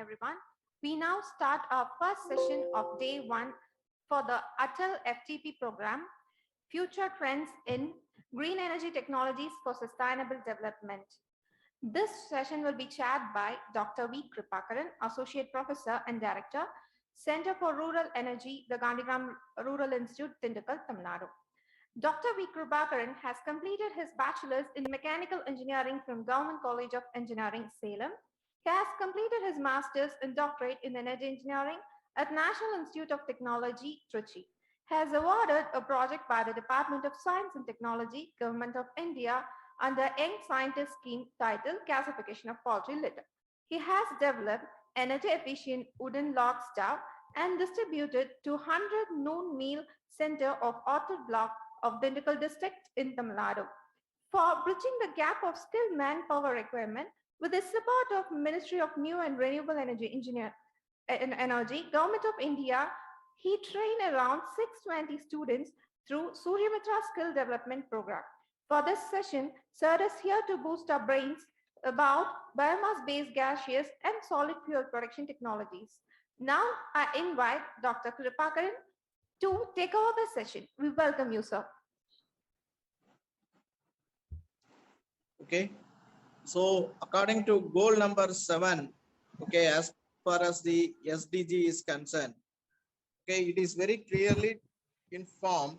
everyone. We now start our first session of day 1 for the Atal FTP program, Future Trends in Green Energy Technologies for Sustainable Development. This session will be chaired by Dr. V. Kripakaran, Associate Professor and Director, Center for Rural Energy, the Gandhigram Rural Institute, Tindukal, Tamil Nadu. Dr. V. Kripakaran has completed his bachelor's in mechanical engineering from Government College of Engineering, Salem. He has completed his master's and doctorate in energy engineering at National Institute of Technology, Trichy. He has awarded a project by the Department of Science and Technology, Government of India, under Young Scientist Scheme titled Gasification of Poultry Litter. He has developed energy-efficient wooden log stove and distributed 200 noon meal center of orchard block of Dindukal district in Tamil Nadu. For bridging the gap of skilled manpower requirement, with the support of Ministry of New and Renewable Energy Government of India, he trained around 620 students through Suryamitra Skill Development Program. For this session, Sir is here to boost our brains about biomass-based gaseous and solid fuel production technologies. Now, I invite Dr. Kripakaran to take over the session. We welcome you, sir. Okay. So, according to goal number 7, okay, as far as the SDG is concerned, okay, it is very clearly informed,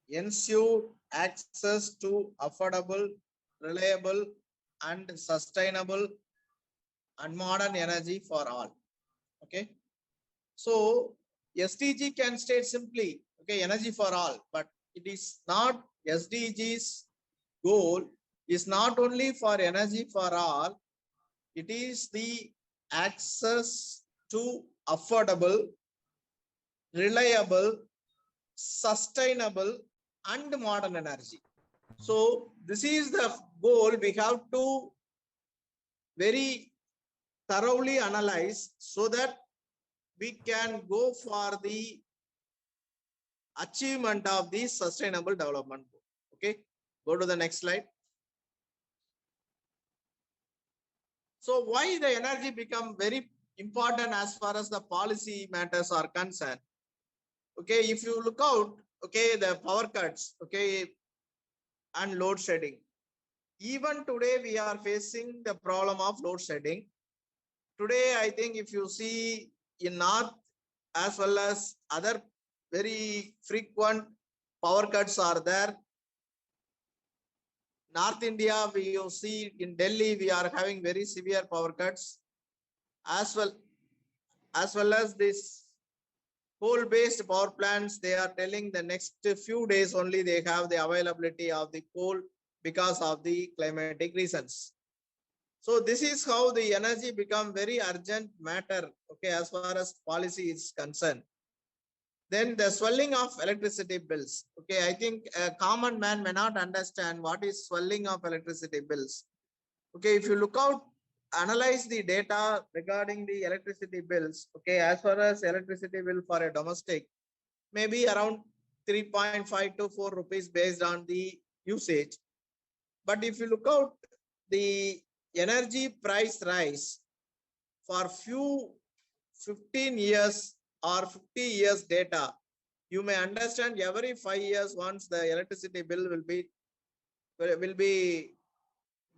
ensure access to affordable, reliable, and sustainable and modern energy for all. Okay. So, SDG can state simply, okay, energy for all, but it is not. SDG's goal is not only for energy for all, it is the access to affordable, reliable, sustainable, and modern energy. So this is the goal we have to very thoroughly analyze so that we can go for the achievement of the sustainable development goal. Okay, go to the next slide. So why the energy become very important as far as the policy matters are concerned? Okay, if you look out, okay, the power cuts, okay, and load shedding. Even today we are facing the problem of load shedding. Today, I think if you see in North as well as other very frequent power cuts are there. North India, we see in Delhi, we are having very severe power cuts, as well as this coal-based power plants. They are telling the next few days only they have the availability of the coal because of the climatic reasons. So this is how the energy become very urgent matter, okay, as far as policy is concerned. Then the swelling of electricity bills. Okay, I think a common man may not understand what is swelling of electricity bills. Okay, if you look out, analyze the data regarding the electricity bills. Okay, as far as electricity bill for a domestic, maybe around 3.5 to 4 rupees based on the usage. But if you look out the energy price rise for few 15 years or 50 years data, you may understand every 5 years once the electricity bill will be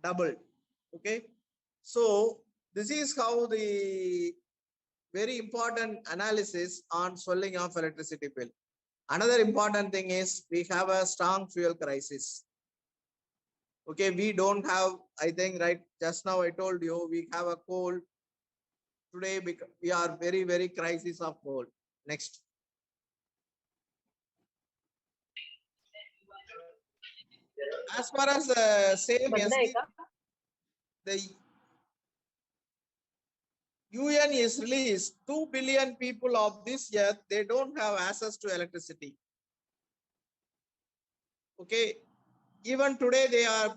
doubled. Okay, so this is how the very important analysis on swelling of electricity bill. Another important thing is we have a strong fuel crisis. Okay, we don't have, I think, right, just now I told you we have a coal. Today we are very crisis of coal. Next. As far as the same SDG, the UN is released 2 billion people of this earth, they don't have access to electricity. Okay, even today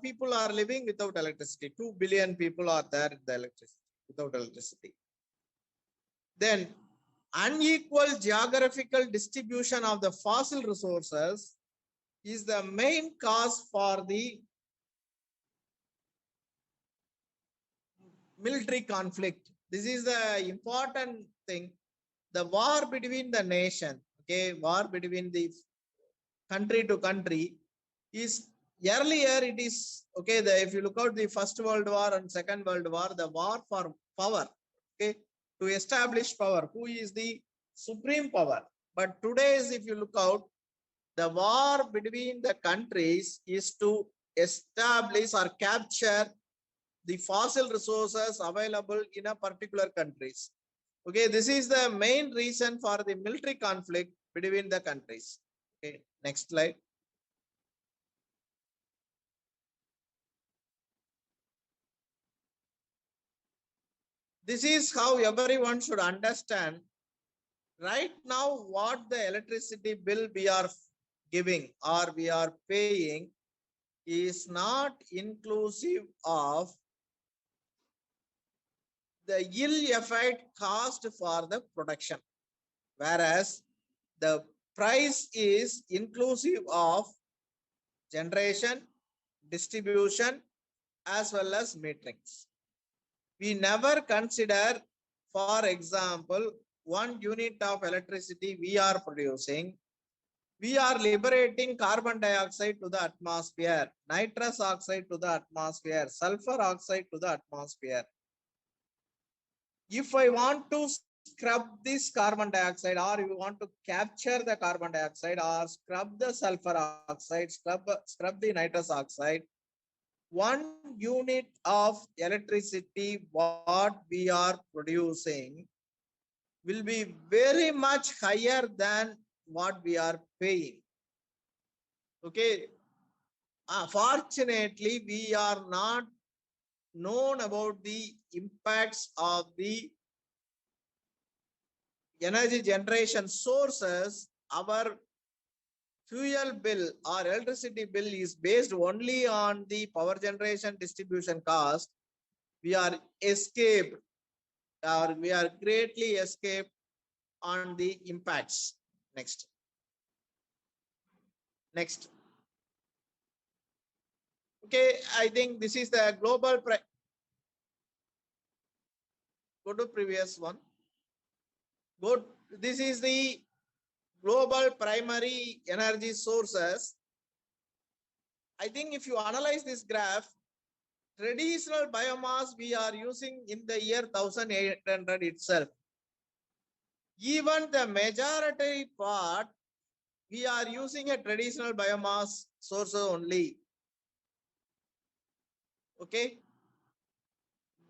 people are living without electricity. 2 billion people are there in the electricity, without electricity. Then unequal geographical distribution of the fossil resources is the main cause for the military conflict. this is the important thing. The war between the nation, okay, war between the country to country is earlier it is okay. If you look out the First World War and Second World War, the war for power, okay, to establish power, who is the supreme power. But today's, if you look out, the war between the countries is to establish or capture the fossil resources available in a particular countries. Okay, this is the main reason for the military conflict between the countries. Okay, next slide. This is how everyone should understand. Right now, what the electricity bill we are giving or we are paying is not inclusive of the ill effect cost for the production, whereas the price is inclusive of generation, distribution, as well as meterings. We never consider, for example, 1 unit of electricity we are producing, we are liberating carbon dioxide to the atmosphere, nitrous oxide to the atmosphere, sulfur oxide to the atmosphere. If I want to scrub this carbon dioxide, or you want to capture the carbon dioxide, or scrub the sulfur oxide, scrub the nitrous oxide, 1 unit of electricity what we are producing will be very much higher than what we are paying. Okay. Fortunately, we are not known about the impacts of the energy generation sources. Our fuel bill or electricity bill is based only on the power generation distribution cost. We are escaped, or we are greatly escaped on the impacts. Next. Next. Okay, I think this is the global price. Go to previous one. This is the global primary energy sources. I think if you analyze this graph, traditional biomass we are using in the year 1800 itself. Even the majority part, we are using a traditional biomass source only. Okay.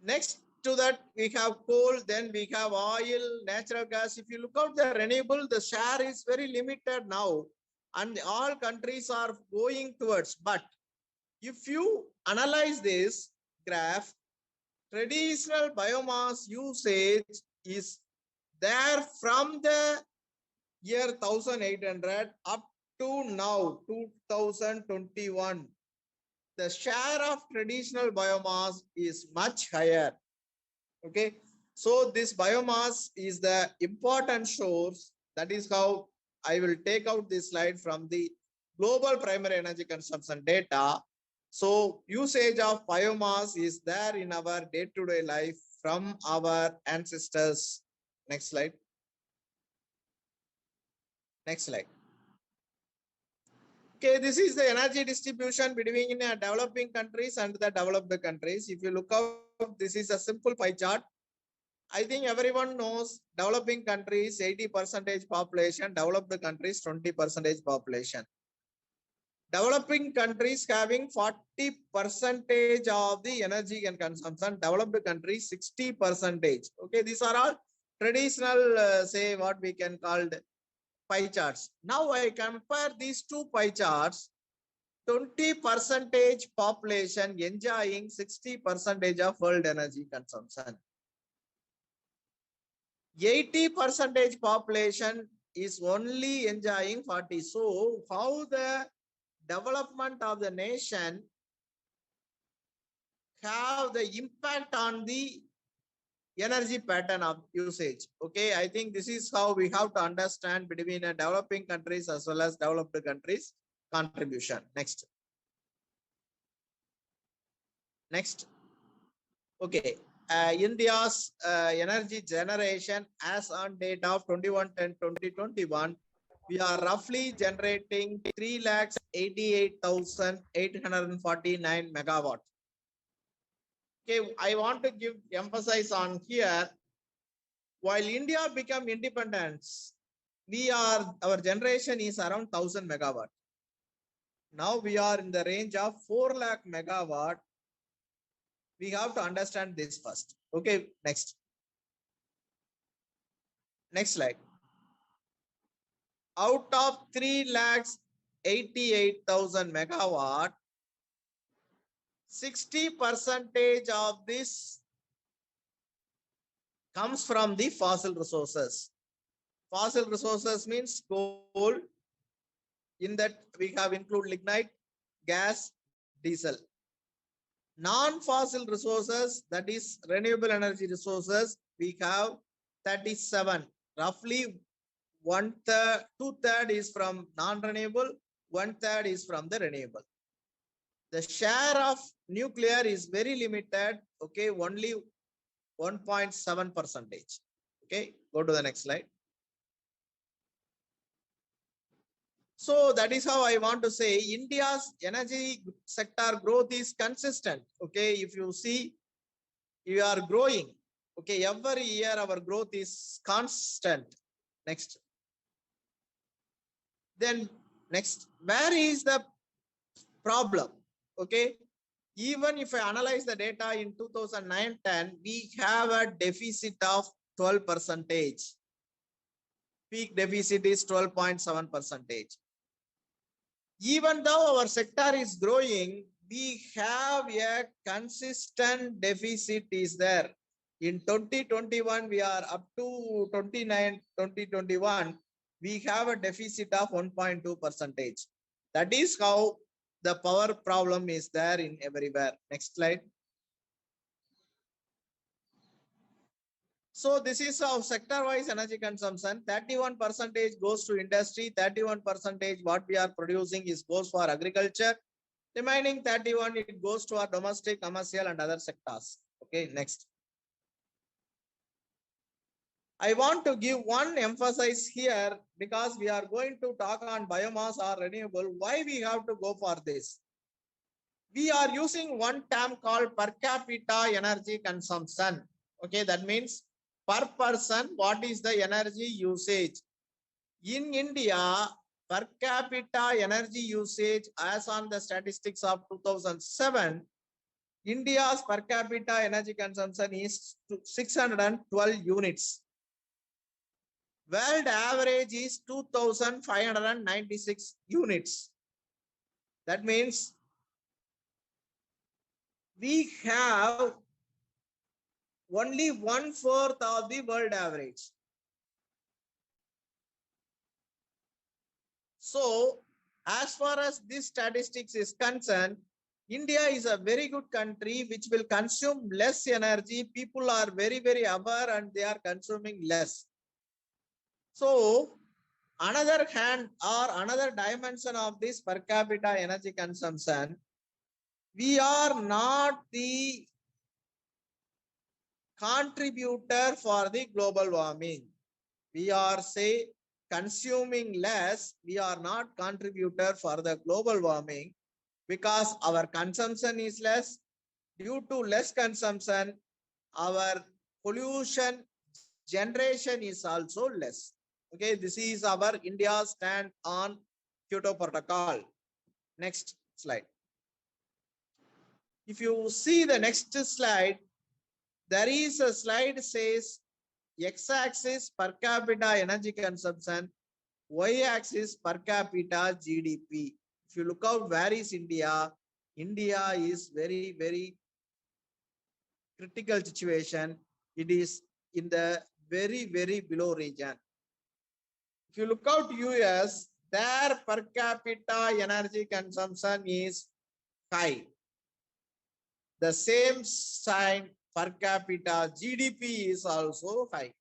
Next to that, we have coal, then we have oil, natural gas. If you look at the renewable, the share is very limited now, and all countries are going towards. But if you analyze this graph, traditional biomass usage is there from the year 1800 up to now 2021. The share of traditional biomass is much higher. Okay, so this biomass is the important source. That is how I will take out this slide from the global primary energy consumption data. So usage of biomass is there in our day-to-day life from our ancestors. Next slide. Next slide. Okay, this is the energy distribution between developing countries and the developed countries. If you look up, this is a simple pie chart. I think everyone knows developing countries 80% population, developed countries 20% population. Developing countries having 40% of the energy and consumption, developed countries 60%. Okay, these are all traditional, say what we can call pie charts. Now I compare these two pie charts. 20% population enjoying 60% of world energy consumption. 80% population is only enjoying 40. So how the development of the nation have the impact on the energy pattern of usage? Okay, I think this is how we have to understand between developing countries as well as developed countries contribution. Next. Okay, India's energy generation as on date of 21/10/2021, we are roughly generating 3,88,849 megawatt. Okay, I want to give emphasize on here. While India become independent, our generation is around 1,000 megawatt. Now we are in the range of 4 lakh megawatt. We have to understand this first. Okay, next slide. Out of 3,88,000 megawatt, 60% of this comes from the fossil resources. Fossil resources means coal. In that we have include lignite, gas, diesel. Non-fossil resources, that is renewable energy resources, we have 37. Roughly 1/3, 2/3 is from non-renewable, 1/3 is from the renewable. The share of nuclear is very limited. Okay, only 1.7%. Okay, go to the next slide. So that is how I want to say India's energy sector growth is consistent. Okay, if you see, you are growing. Okay, every year our growth is constant. Next. Then next, where is the problem? Okay, even if I analyze the data in 2009-10, we have a deficit of 12%. Peak deficit is 12.7%. Even though our sector is growing, we have a consistent deficit is there. In 2021, we are up to 2021, we have a deficit of 1.2%. That is how the power problem is there in everywhere. Next slide. So this is our sector-wise energy consumption. 31% goes to industry, 31% what we are producing is goes for agriculture. Remaining 31, it goes to our domestic, commercial, and other sectors. Okay, next. I want to give one emphasis here because we are going to talk on biomass or renewable. Why we have to go for this? We are using one term called per capita energy consumption. Okay, that means per person, what is the energy usage? In India, per capita energy usage as on the statistics of 2007, India's per capita energy consumption is 612 units. World average is 2,596 units. That means we have only 1/4 of the world average. So, as far as this statistics is concerned, India is a very good country which will consume less energy. People are very, very aware and they are consuming less. So, another hand or another dimension of this per capita energy consumption, we are not the contributor for the global warming. We are say consuming less, we are not contributor for the global warming because our consumption is less. Due to less consumption, our pollution generation is also less. Okay, this is our India's stand on Kyoto Protocol. Next slide. If you see the next slide, there is a slide says x-axis per capita energy consumption, y-axis per capita GDP. If you look out where is India, India is very, very critical situation. It is in the very, very below region. If you look out US, their per capita energy consumption is high. The same sign per capita GDP is also high.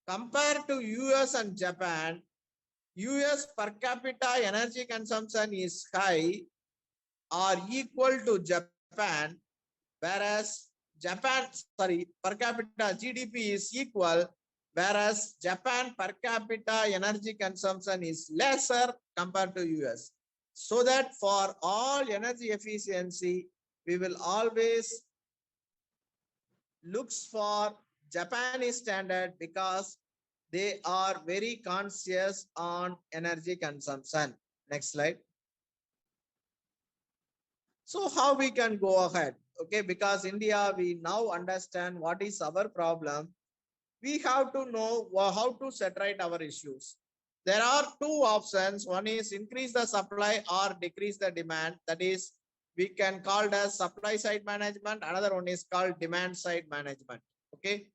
Compared to US and Japan, US per capita energy consumption is high or equal to Japan, whereas Japan, sorry, per capita GDP is equal, whereas Japan per capita energy consumption is lesser compared to US. So that for all energy efficiency, we will always looks for Japanese standard because they are very conscious on energy consumption. Next slide. So how we can go ahead? Okay, because India, we now understand what is our problem. We have to know how to set right our issues. There are two options. One is increase the supply or decrease the demand. That is, we can call it as supply side management. Another one is called demand side management. Okay.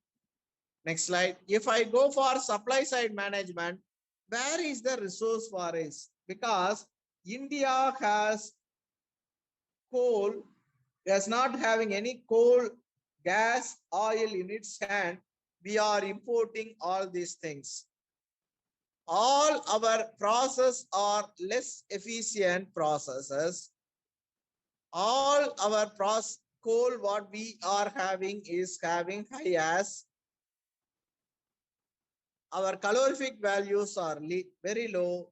Next slide. If I go for supply side management, where is the resource for us? Because India has coal, is not having any coal, gas, oil in its hand. We are importing all these things. All our processes are less efficient processes. All our coal what we are having is having high as our calorific values are very low.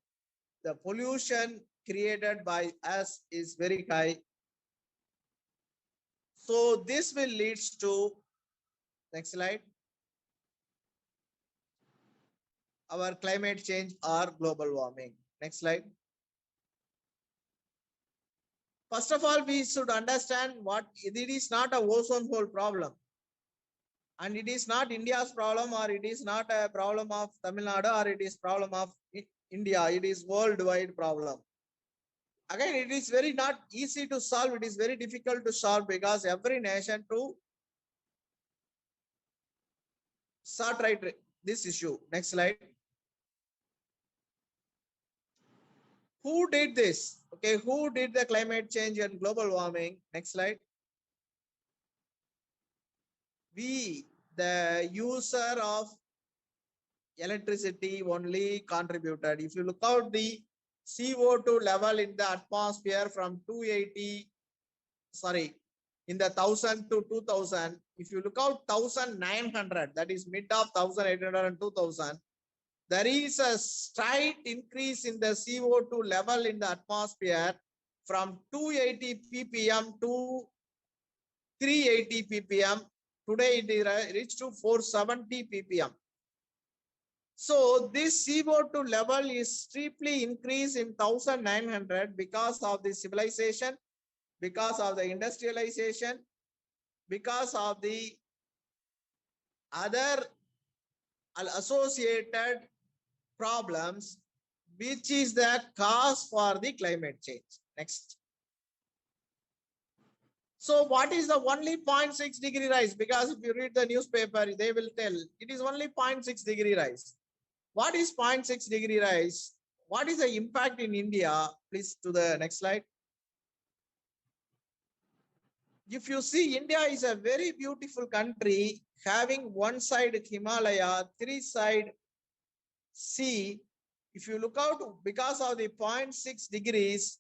The pollution created by us is very high. So this will lead to, next slide, our climate change or global warming. Next slide. First of all, we should understand what it is not a ozone hole problem. And it is not India's problem, or it is not a problem of Tamil Nadu, or it is problem of India. It is worldwide problem. Again, it is very not easy to solve. It is very difficult to solve because every nation to sort right this issue. Next slide. Who did this? Okay, who did the climate change and global warming? Next slide. We, the user of electricity, only contributed. If you look out the CO2 level in the atmosphere from 280, sorry, in the 1000 to 2000, if you look out 1900, that is mid of 1800 and 2000, there is a slight increase in the CO2 level in the atmosphere from 280 ppm to 380 ppm. Today it reached to 470 ppm. So this CO2 level is steeply increased in 1900 because of the civilization, because of the industrialization, because of the other associated problems, which is the cause for the climate change. Next. So what is the only 0.6 degree rise? Because if you read the newspaper, they will tell it is only 0.6 degree rise. What is 0.6 degree rise? What is the impact in India? Please to the next slide. If you see, India is a very beautiful country having one side Himalaya, three side sea. If you look out, because of the 0.6 degrees,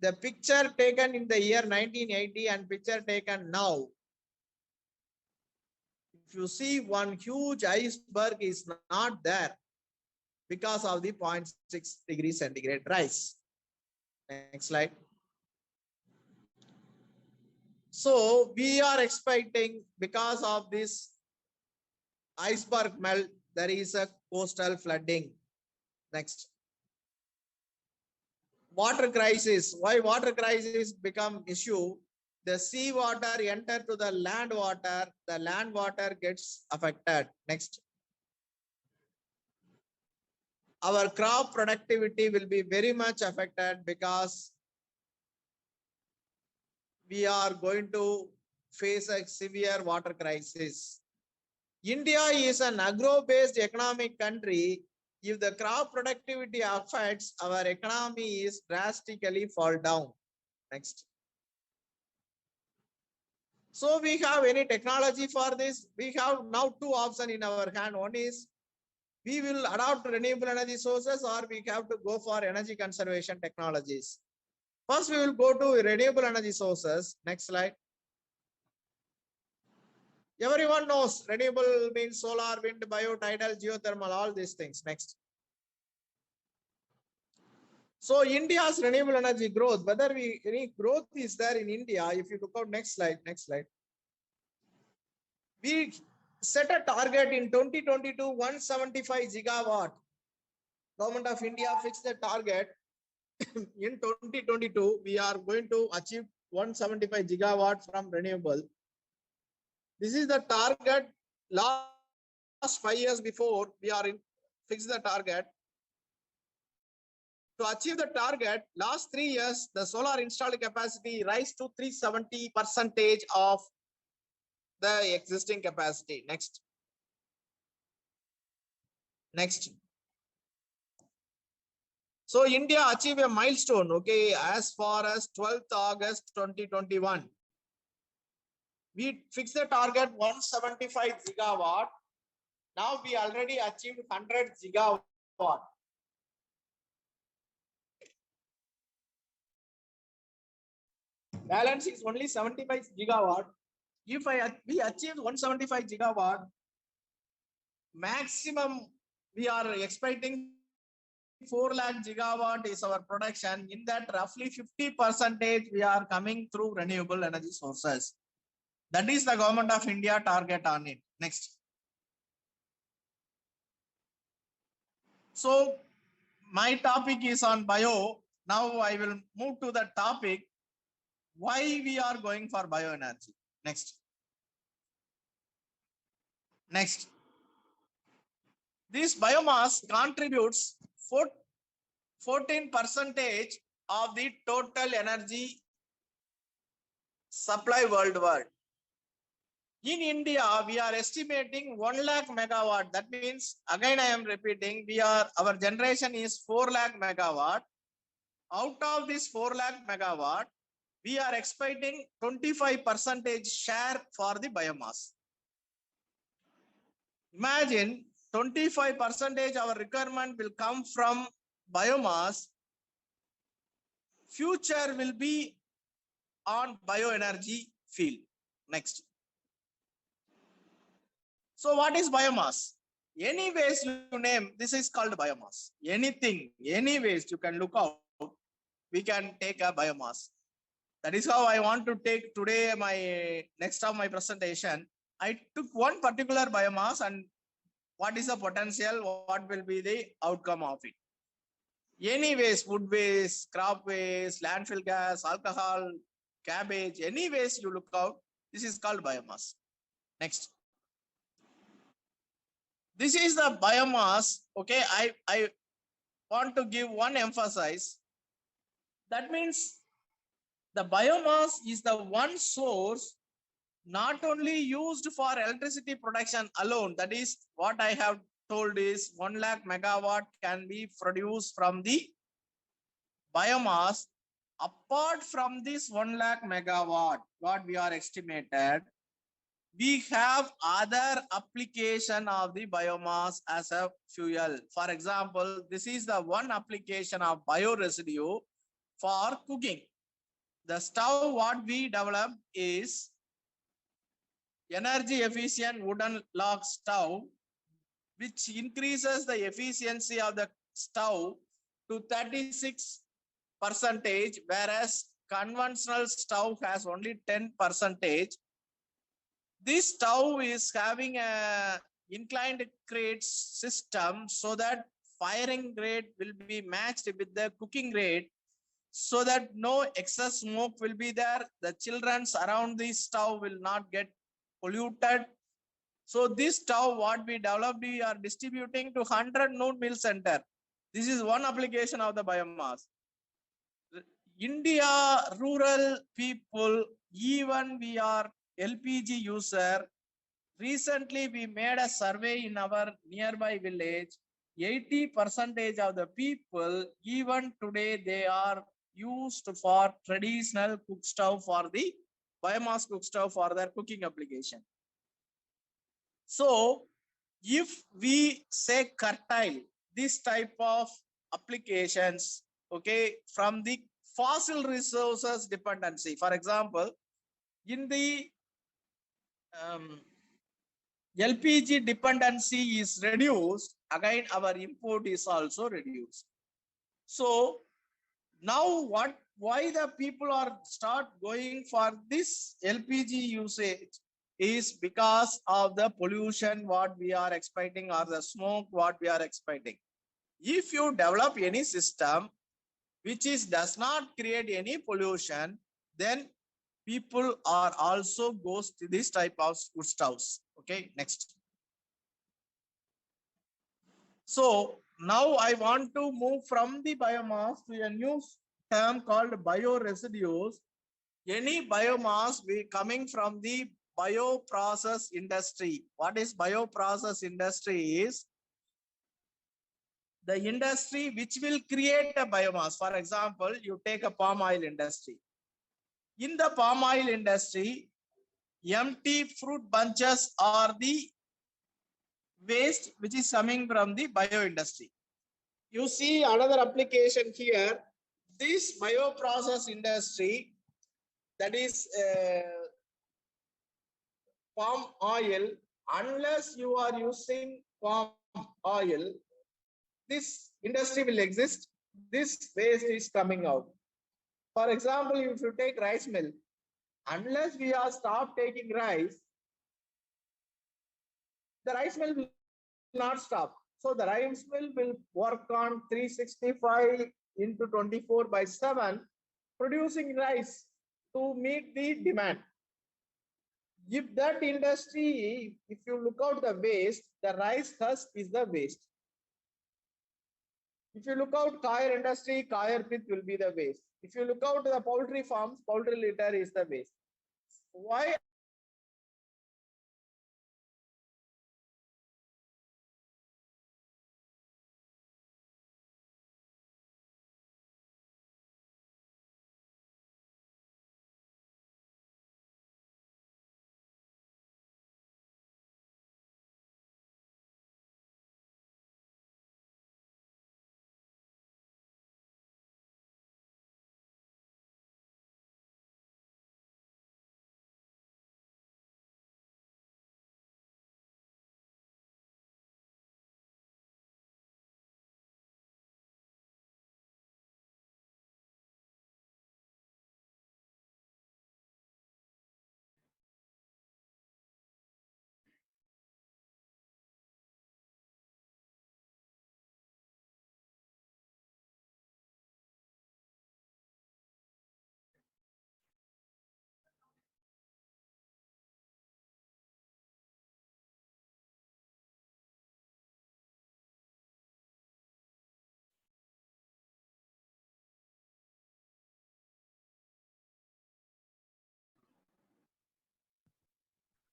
the picture taken in the year 1980 and picture taken now, if you see, one huge iceberg is not there because of the 0.6 degrees centigrade rise. Next slide. So we are expecting, because of this iceberg melt, there is a coastal flooding. Next. Water crisis. Why water crisis become issue? The sea water enter to the land water gets affected. Next. Our crop productivity will be very much affected because we are going to face a severe water crisis. India is an agro-based economic country. If the crop productivity affects, our economy is drastically fall down. Next. So we have any technology for this? We have now two options in our hand. One is we will adopt renewable energy sources, or we have to go for energy conservation technologies. First, we will go to renewable energy sources. Next slide. Everyone knows renewable means solar, wind, biotidal, geothermal, all these things. Next. So India's renewable energy growth, whether any growth is there in India, if you look out next slide. We set a target in 2022, 175 gigawatt. Government of India fixed the target in 2022. We are going to achieve 175 gigawatt from renewable. This is the target. Last 5 years before we are in fix the target. To achieve the target, last 3 years, the solar installed capacity rise to 370% of the existing capacity. Next. So India achieved a milestone, okay, as far as 12th August 2021. We fixed the target 175 gigawatt. Now we already achieved 100 gigawatt. Balance is only 75 gigawatt. If we achieve 175 gigawatt, maximum we are expecting 4 lakh gigawatt is our production. In that, roughly 50% we are coming through renewable energy sources. That is the government of India target on it. Next. So my topic is on bio. Now I will move to the topic why we are going for bioenergy. Next. This biomass contributes 14% of the total energy supply worldwide. In India, we are estimating 1 lakh megawatt. That means, again, I am repeating, our generation is 4 lakh megawatt. Out of this 4 lakh megawatt, we are expecting 25% share for the biomass. Imagine 25% our requirement will come from biomass. Future will be on bioenergy field. Next. So what is biomass? Any ways you name, this is called biomass. Anything, any ways you can look out, we can take a biomass. That is how I want to take today next of my presentation. I took one particular biomass and what is the potential, what will be the outcome of it. Any waste, wood waste, crop waste, landfill gas, alcohol, cabbage, any waste you look out, this is called biomass. Next. This is the biomass. Okay, I want to give one emphasis. That means the biomass is the one source not only used for electricity production alone. That is what I have told is 1 lakh megawatt can be produced from the biomass. Apart from this 1 lakh megawatt, what we are estimated, we have other application of the biomass as a fuel. For example, this is the one application of bioresidue for cooking. The stove what we developed is energy efficient wooden log stove, which increases the efficiency of the stove to 36%, whereas conventional stove has only 10%. This stove is having a inclined grate system so that firing rate will be matched with the cooking rate, so that no excess smoke will be there. The children around the stove will not get polluted. So this stove what we developed, we are distributing to 100 noon mill center. This is one application of the biomass. India rural people, even we are LPG user. Recently we made a survey in our nearby village. 80% of the people, even today, they are used for traditional cook stove for the biomass cook stove for their cooking application. So if we say curtail this type of applications, okay, from the fossil resources dependency, for example, in the LPG dependency is reduced, again our import is also reduced. So now why the people are start going for this LPG usage is because of the pollution what we are expecting or the smoke what we are expecting. If you develop any system which does not create any pollution, then people are also goes to this type of wood stoves. Okay, next. So now I want to move from the biomass to a new term called bioresidues. Any biomass coming from the bioprocess industry. What is bioprocess industry is the industry which will create a biomass. For example, you take a palm oil industry. In the palm oil industry, empty fruit bunches are the waste which is coming from the bio industry. You see another application here. This bioprocess industry, that is palm oil, unless you are using palm oil, this industry will exist. This waste is coming out. For example, if you take rice mill, unless we are stop taking rice, the rice mill will not stop. So the rice mill will work on 365 into 24/7, producing rice to meet the demand. If that industry, if you look out the waste, the rice husk is the waste. If you look out coir industry, coir pith will be the waste. If you look out the poultry farms, poultry litter is the waste. Why?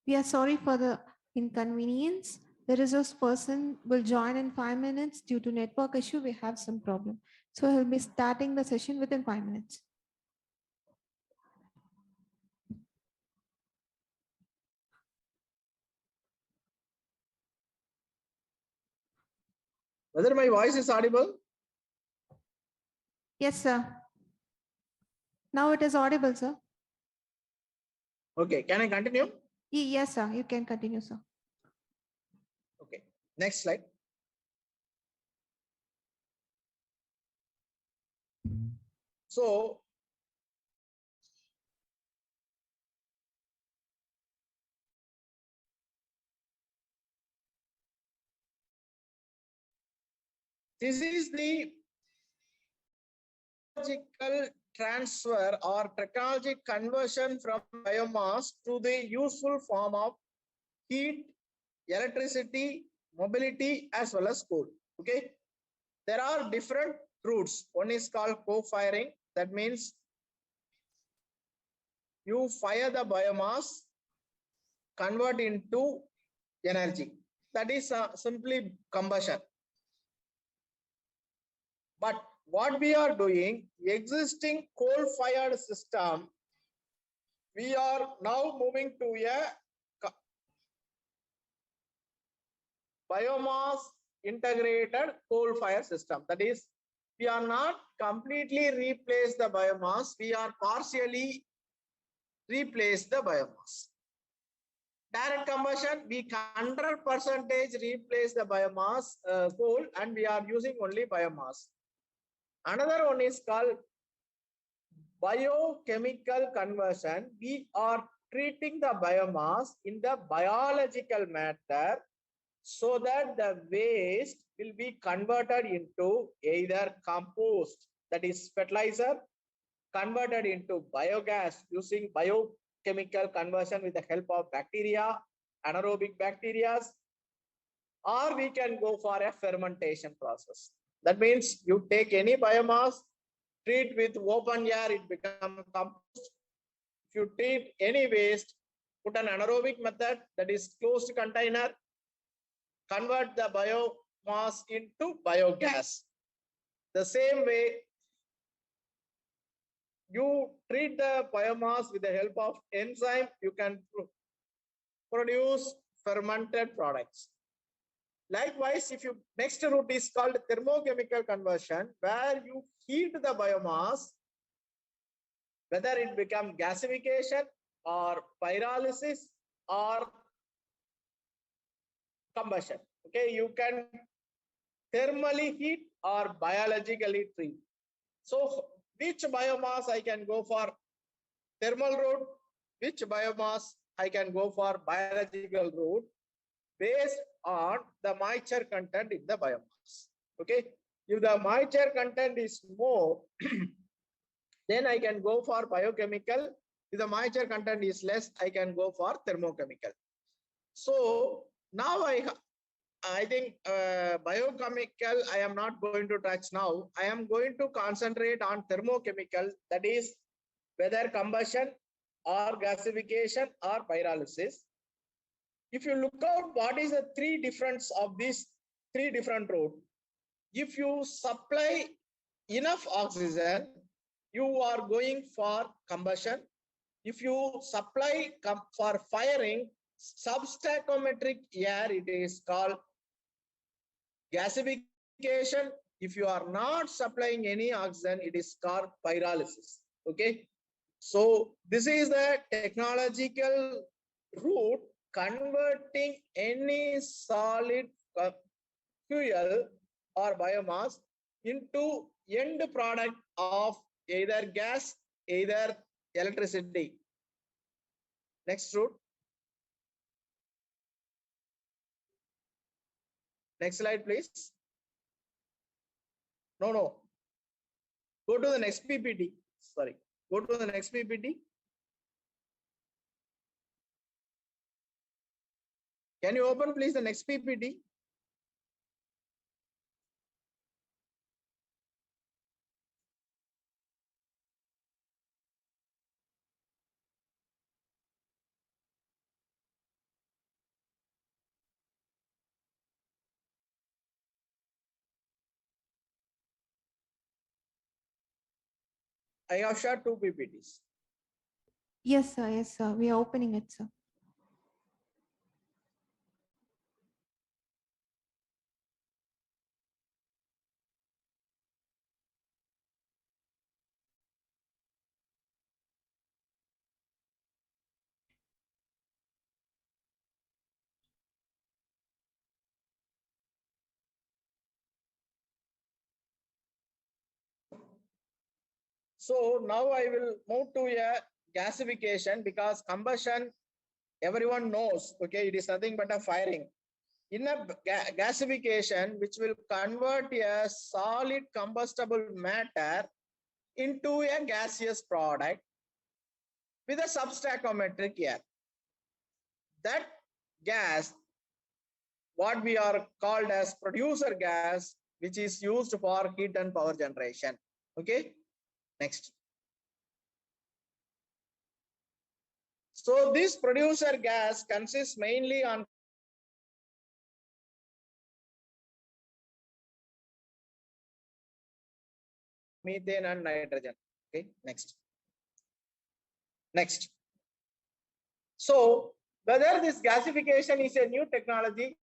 We are sorry for the inconvenience. The resource person will join in 5 minutes. Due to network issue, we have some problem. So he'll be starting the session within 5 minutes. Whether my voice is audible? Yes, sir. Now it is audible, sir. Okay, can I continue? Yes, sir. You can continue, sir. Okay, next slide. So this is the technological transfer or technology conversion from biomass to the useful form of heat, electricity, mobility, as well as coal. Okay, there are different routes. One is called co-firing. That means you fire the biomass, convert into energy. That is simply combustion. But what we are doing, existing coal-fired system, we are now moving to a biomass integrated coal-fired system. That is, we are not completely replace the biomass, we are partially replace the biomass. direct combustion, we 100% replace the biomass coal and we are using only biomass. Another one is called biochemical conversion. We are treating the biomass in the biological matter so that the waste will be converted into either compost, that is fertilizer, converted into biogas using biochemical conversion with the help of bacteria, anaerobic bacteria, or we can go for a fermentation process. That means you take any biomass, treat with open air, it becomes compost. If you treat any waste, put an anaerobic method, that is closed container, convert the biomass into biogas. The same way, you treat the biomass with the help of enzyme, you can produce fermented products. Likewise, if you next route is called thermochemical conversion, where you heat the biomass, whether it become gasification or pyrolysis or combustion. Okay, you can thermally heat or biologically treat. So which biomass I can go for thermal route, which biomass I can go for biological route based on the moisture content in the biomass. Okay, if the moisture content is more, then I can go for biochemical. If the moisture content is less, I can go for thermochemical. So now I think biochemical I am not going to touch now. I am going to concentrate on thermochemical, that is whether combustion or gasification or pyrolysis. If you look out what is the three difference of these three different routes, if you supply enough oxygen, you are going for combustion. If you supply for firing substoichiometric air, it is called gasification. If you are not supplying any oxygen, it is called pyrolysis. Okay, so this is the technological route converting any solid fuel or biomass into end product of either gas, either electricity. Next route. Next slide, please. No. Go to the next PPT. Sorry. Go to the next PPT. Can you open, please, the next PPT? I have shared two PPTs. Yes, sir. Yes, sir. We are opening it, sir. So now I will move to a gasification, because combustion, everyone knows, okay, it is nothing but a firing. In a gasification, which will convert a solid combustible matter into a gaseous product with a substoichiometric air. That gas, what we are called as producer gas, which is used for heat and power generation. Okay, next. So this producer gas consists mainly on methane and nitrogen. Okay, next. So whether this gasification is a new technology,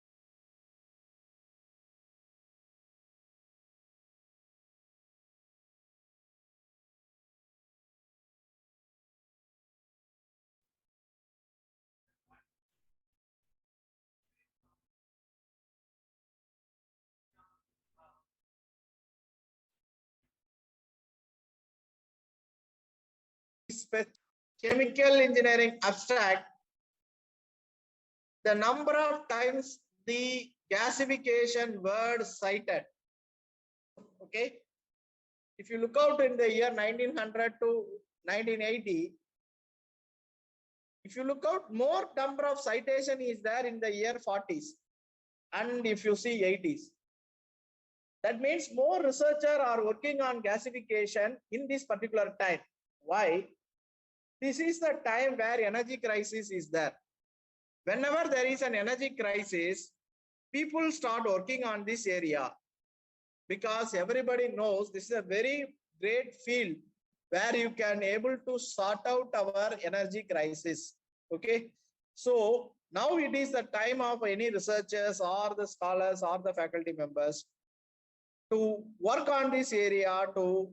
chemical engineering abstract, the number of times the gasification word cited. Okay. If you look out in the year 1900 to 1980, if you look out, more number of citation is there in the year 40s. And if you see 80s, that means more researchers are working on gasification in this particular time. Why? This is the time where energy crisis is there. Whenever there is an energy crisis, people start working on this area because everybody knows this is a very great field where you can able to sort out our energy crisis. Okay. So now it is the time of any researchers or the scholars or the faculty members to work on this area to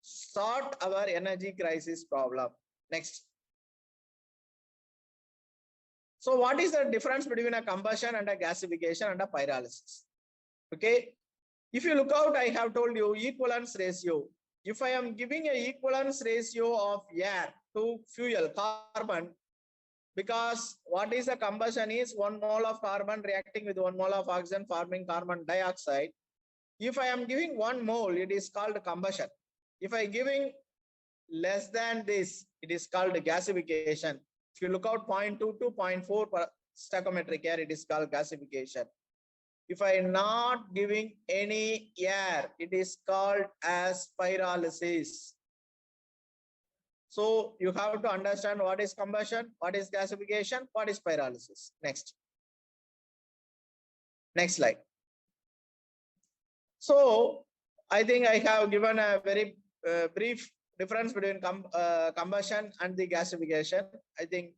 sort our energy crisis problem. Next. So what is the difference between a combustion and a gasification and a pyrolysis? Okay. If you look out, I have told you equivalence ratio. If I am giving a equivalence ratio of air to fuel, carbon, because what is a combustion is 1 mole of carbon reacting with 1 mole of oxygen forming carbon dioxide. If I am giving 1 mole, it is called combustion. If I giving less than this, it is called gasification. If you look out 0.2 to 0.4 per stoichiometric air, it is called gasification. If I am not giving any air, it is called as pyrolysis. So you have to understand what is combustion, what is gasification, what is pyrolysis. Next. Next slide. So I think I have given a very brief difference between combustion and the gasification. I think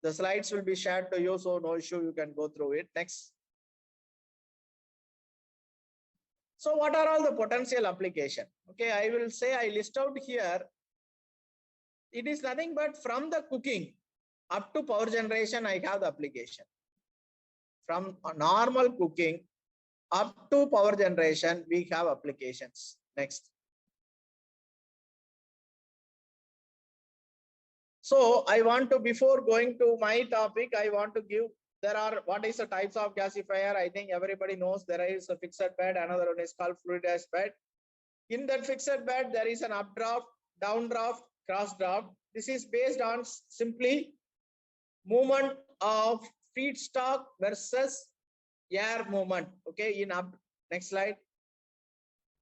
the slides will be shared to you, so no issue, you can go through it. Next. So what are all the potential application? Okay, I will say I list out here. It is nothing but from the cooking up to power generation, I have the application. From a normal cooking up to power generation, we have applications. Next. So I want to, before going to my topic, I want to give, there are, what is the types of gasifier? I think everybody knows there is a fixed bed, another one is called fluidized bed. In that fixed bed, there is an updraft, downdraft, crossdraft. This is based on simply movement of feedstock versus air movement. Okay, in up, next slide.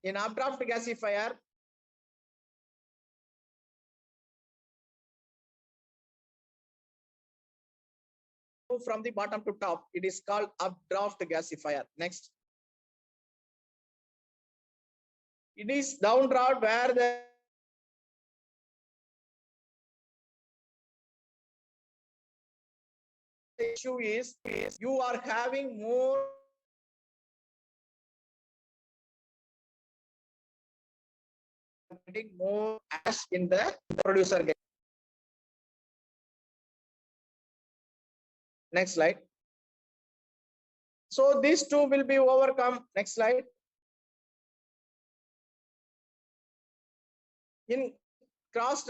In updraft gasifier, from the bottom to top, it is called updraft gasifier. Next. It is downdraft where the issue is you are having more ash in the producer gas. Next slide. So these two will be overcome. Next slide. In cross,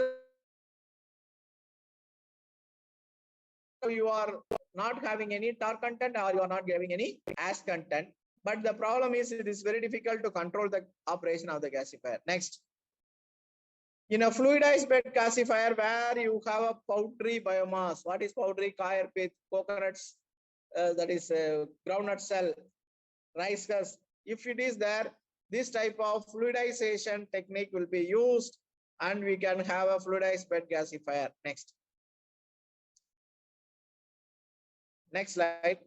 you are not having any tar content or you are not having any ash content. But the problem is it is very difficult to control the operation of the gasifier. Next. In a fluidized bed gasifier where you have a powdery biomass, what is powdery? Coir pith, coconuts, that is groundnut cell, rice husk. If it is there, this type of fluidization technique will be used and we can have a fluidized bed gasifier. Next. Next slide.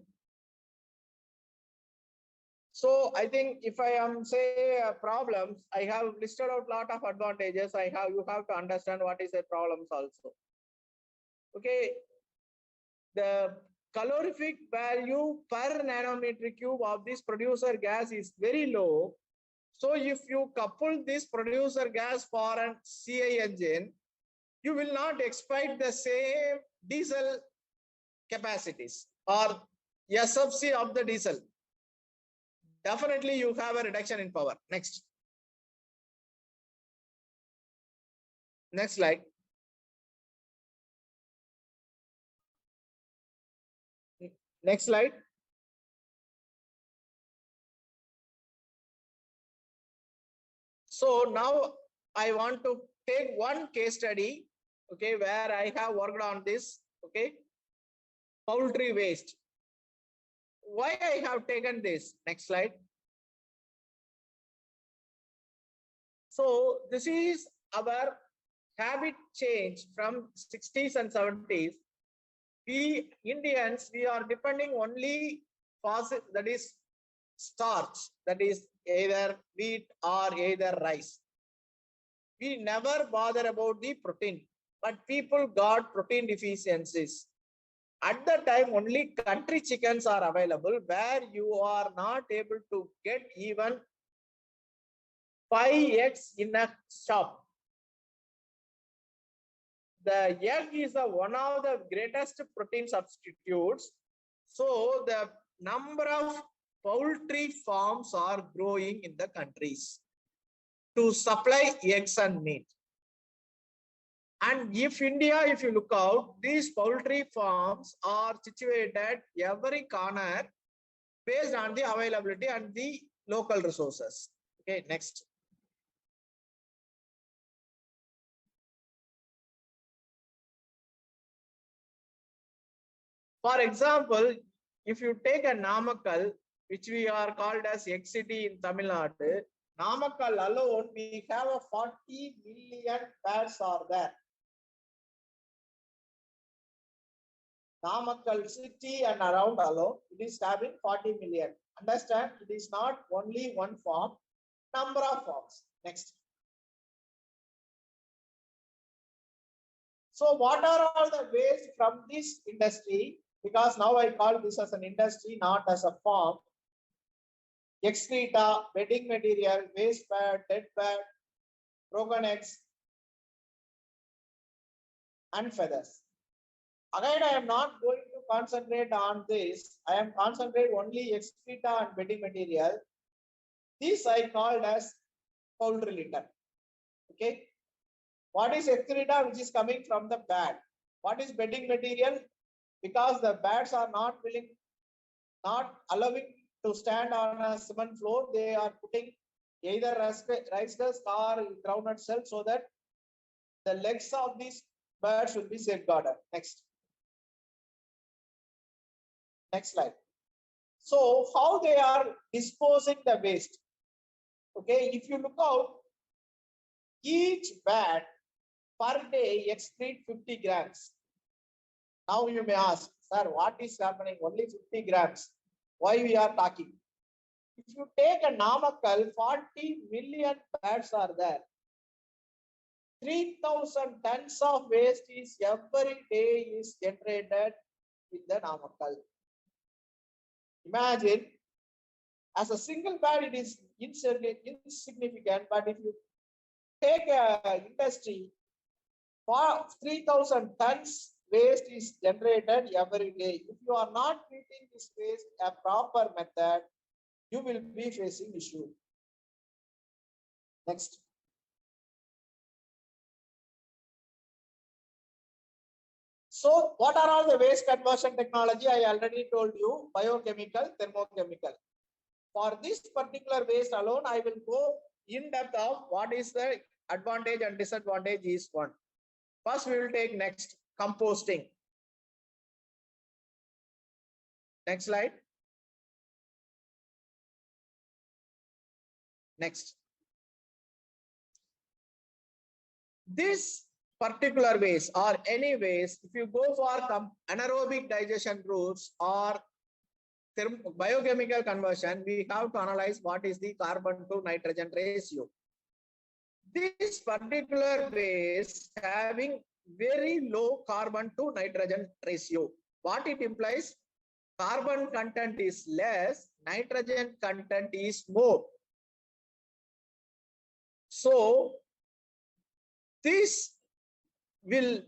So I think if I am say problems, I have listed out a lot of advantages. You have to understand what is the problems also. Okay, the calorific value per nanometer cube of this producer gas is very low. So if you couple this producer gas for an CI engine, you will not expect the same diesel capacities or SFC of the diesel. Definitely you have a reduction in power. Next. Next slide. Next slide. So now I want to take one case study, okay, where I have worked on this, okay, poultry waste. Why I have taken this? Next slide. So this is our habit change from 60s and 70s. We Indians, we are depending only fossil, that is starch, that is either wheat or either rice. We never bother about the protein, but people got protein deficiencies. At the time, only country chickens are available, where you are not able to get even 5 eggs in a shop. The egg is one of the greatest protein substitutes. So the number of poultry farms are growing in the countries to supply eggs and meat. And if India, if you look out, these poultry farms are situated every corner based on the availability and the local resources. Okay, next. For example, if you take a Namakkal, which we are called as egg city in Tamil Nadu, Namakkal alone, we have a 40 million birds are there. Namakkal city and around alone, it is having 40 million. Understand, it is not only one farm, number of farms. Next. So what are all the waste from this industry? Because now I call this as an industry, not as a farm. Excreta, bedding material, waste pad, dead pad, broken eggs, and feathers. Again, I am not going to concentrate on this. I am concentrate only excreta and bedding material. This I called as poultry litter. Okay. What is excreta, which is coming from the bed? What is bedding material? Because the beds are not willing, not allowing to stand on a cement floor, they are putting either rice husk or groundnut shell so that the legs of these birds will be safeguarded. Next. Next slide. So how they are disposing the waste? Okay, if you look out, each bird per day excrete 50 grams. Now you may ask, sir, what is happening? Only 50 grams. Why we are talking? If you take a Namakkal, 40 million birds are there. 3,000 tons of waste is every day is generated in the Namakkal. Imagine, as a single bird, it is insignificant, but if you take a industry, for 3,000 tons waste is generated every day. If you are not treating this waste a proper method, you will be facing issue. Next. So what are all the waste conversion technology? I already told you, biochemical, thermochemical. For this particular waste alone, I will go in depth of what is the advantage and disadvantage is one. First, we will take next, composting. Next slide. Next. This particular waste or any waste, if you go for anaerobic digestion routes or biochemical conversion, we have to analyze what is the carbon to nitrogen ratio. This particular waste having very low carbon to nitrogen ratio. What it implies? Carbon content is less, nitrogen content is more. So this will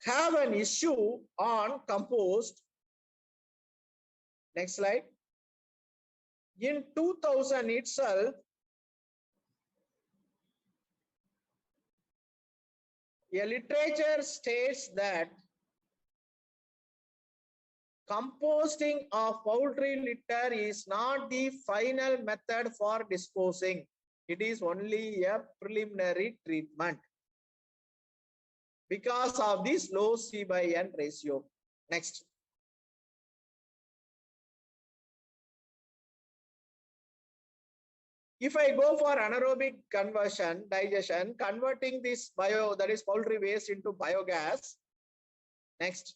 have an issue on compost. Next slide. In 2000 itself, a literature states that composting of poultry litter is not the final method for disposing. It is only a preliminary treatment because of this low C/N ratio. Next. If I go for anaerobic digestion, converting this that is poultry waste into biogas. Next.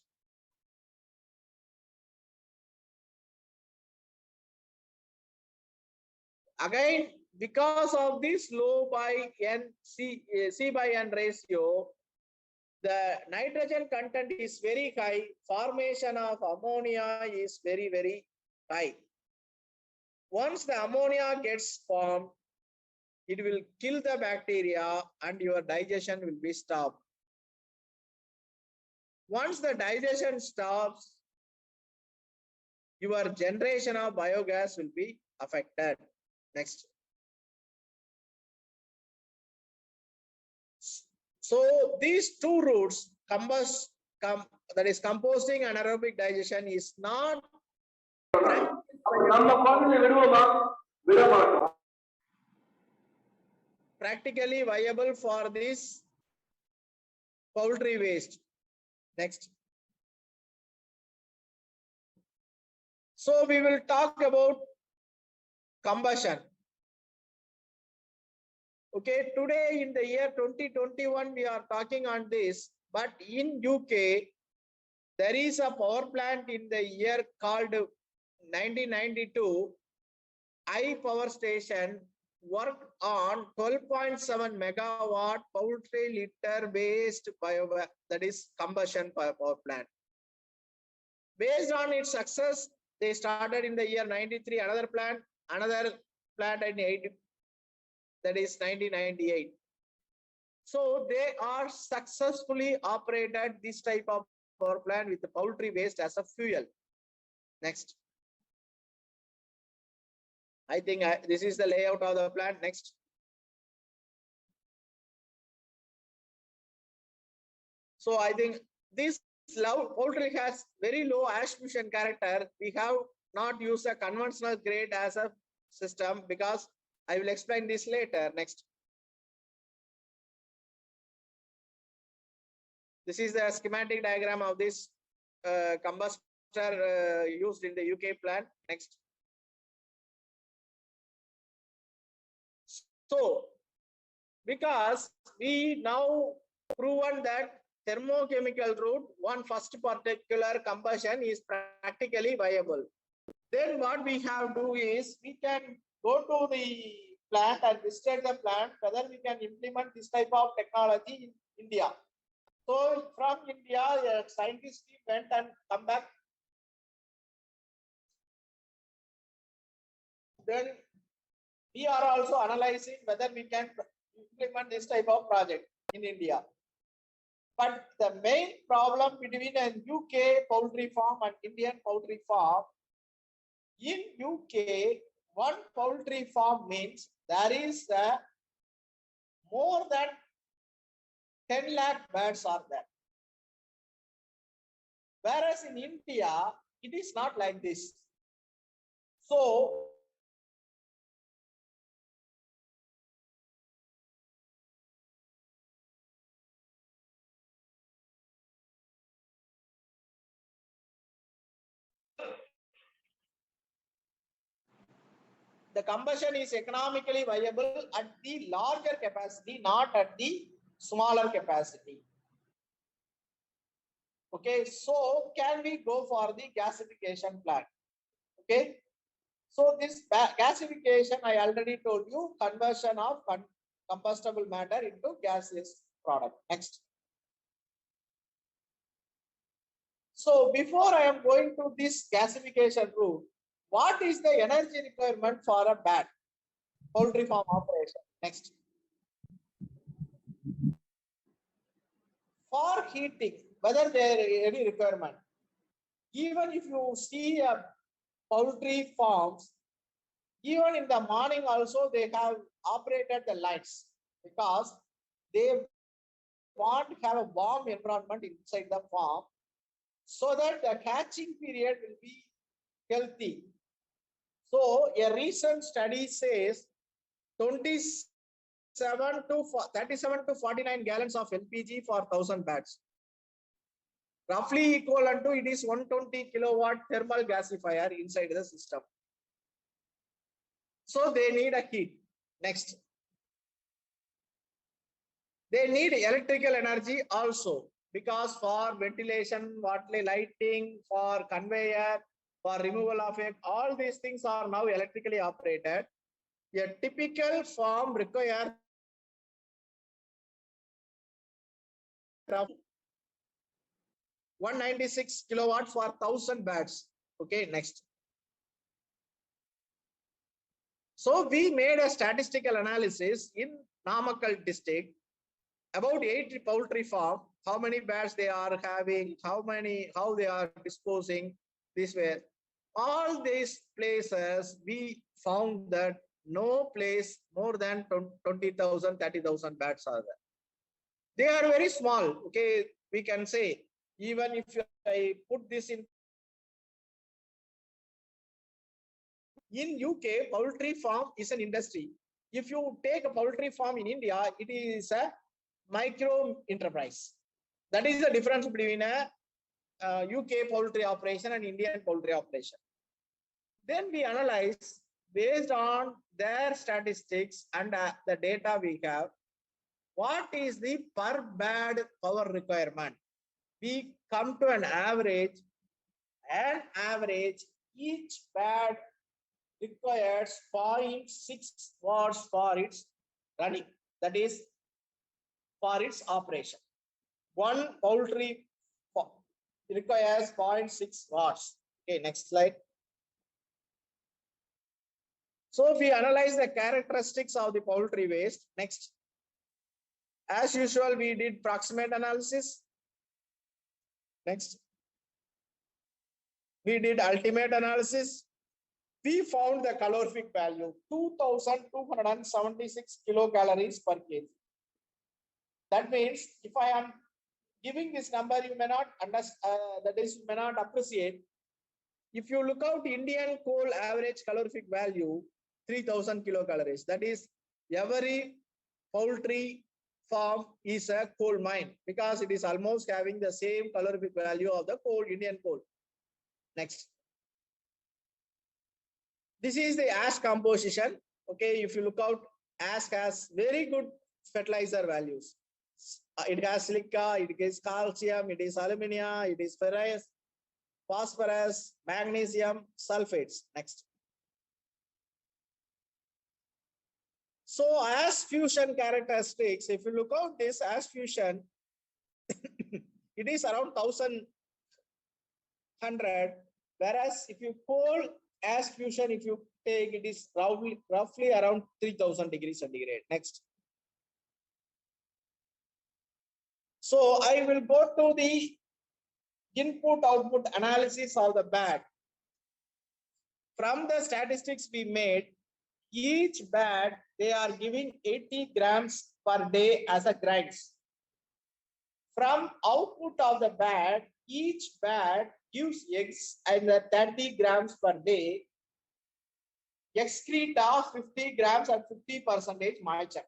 Again, because of this low C/N ratio, the nitrogen content is very high. Formation of ammonia is very, very high. Once the ammonia gets formed, it will kill the bacteria and your digestion will be stopped. Once the digestion stops, your generation of biogas will be affected. Next. So these two routes, that is composting and anaerobic digestion, is not practically viable for this poultry waste. Next. So we will talk about combustion. Okay, today in the year 2021, we are talking on this, but in UK, there is a power plant in the year called 1992, I power station worked on 12.7 megawatt poultry litter based that is combustion power plant. Based on its success, they started in the year 93, another plant in 80, that is 1998. So they are successfully operated this type of power plant with the poultry waste as a fuel. Next. I think this is the layout of the plant. Next. So I think this poultry has very low ash emission character. We have not used a conventional grade as a system because I will explain this later. Next. This is the schematic diagram of this combustor used in the UK plant. Next. So, because we now proven that thermochemical route, one first particular combustion is practically viable. Then what we have to do is we can go to the plant and visit the plant whether we can implement this type of technology in India. So from India, a scientist team went and come back. Then we are also analyzing whether we can implement this type of project in India. But the main problem between a UK poultry farm and Indian poultry farm, in UK, one poultry farm means there is more than 10 lakh birds are there. Whereas in India, it is not like this. So the combustion is economically viable at the larger capacity, not at the smaller capacity. Okay, so can we go for the gasification plant? Okay, so this gasification, I already told you, conversion of combustible matter into gaseous product. Next. So before I am going to this gasification route, what is the energy requirement for a BAT, poultry farm operation? Next. For heating, whether there is any requirement, even if you see a poultry farms, even in the morning also they have operated the lights because they want to have a warm environment inside the farm. so that the hatching period will be healthy. So a recent study says 37 to 49 gallons of LPG for 1000 bats. Roughly equivalent to it is 120 kilowatt thermal gasifier inside the system. So they need a heat. Next. They need electrical energy also, because for ventilation, lighting, for conveyor, for removal of it, all these things are now electrically operated. A typical farm requires 196 kilowatt for 1000 bats. Okay, next. So we made a statistical analysis in Namakkal district about 8 poultry farm, how many bats they are having, how they are disposing this way. All these places we found that no place more than 20,000, 30,000 bats are there. They are very small. Okay, we can say, even if I put this in UK, poultry farm is an industry. If you take a poultry farm in India, it is a micro enterprise. That is the difference between a UK poultry operation and Indian poultry operation. Then we analyze based on their statistics and the data we have, what is the per bed power requirement. We come to an average. Each bed requires 0.6 watts for its running. That is for its operation. One poultry requires 0.6 watts. Okay, next slide. So we analyze the characteristics of the poultry waste. Next. As usual, we did proximate analysis. Next. We did ultimate analysis. We found the calorific value 2276 kilocalories per kg. That means if I am giving this number, you may not understand, that is, you may not appreciate. If you look out Indian coal average calorific value, 3000 kilocalories. That is, every poultry farm is a coal mine, because it is almost having the same calorific value of the coal, Indian coal. Next. This is the ash composition. Okay, if you look out, ash has very good fertilizer values. It has silica, it is calcium, it is alumina, it is ferrous, phosphorus, magnesium, sulfates. Next. So ash fusion characteristics, if you look out this ash fusion, it is around 1100, whereas if you coal ash fusion, if you take, it is roughly around 3000 degrees centigrade. Next. So I will go to the input-output analysis of the bag. From the statistics we made, each bag, they are giving 80 grams per day as a grinds. From output of the bag, each bag gives eggs and 30 grams per day, excreta 50 grams and 50% moisture.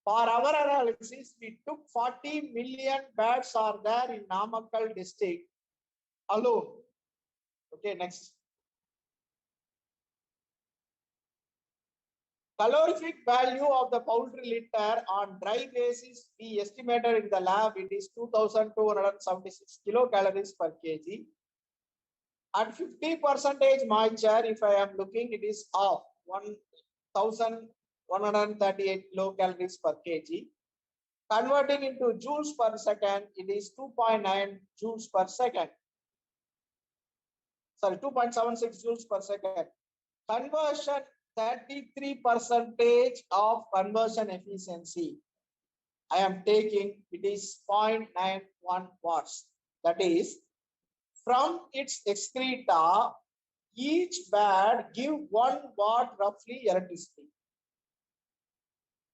For our analysis, we took 40 million bats are there in Namakkal district alone. Okay, next. Calorific value of the poultry litter on dry basis, we estimated in the lab, it is 2276 kilocalories per kg. At 50% moisture, if I am looking, it is off 1138 kilocalories per kg. Converting into joules per second, it is 2.9 joules per second. Sorry, 2.76 joules per second. Conversion, 33% of conversion efficiency. I am taking, it is 0.91 watts. That is, from its excreta, each bed give 1 watt roughly electricity.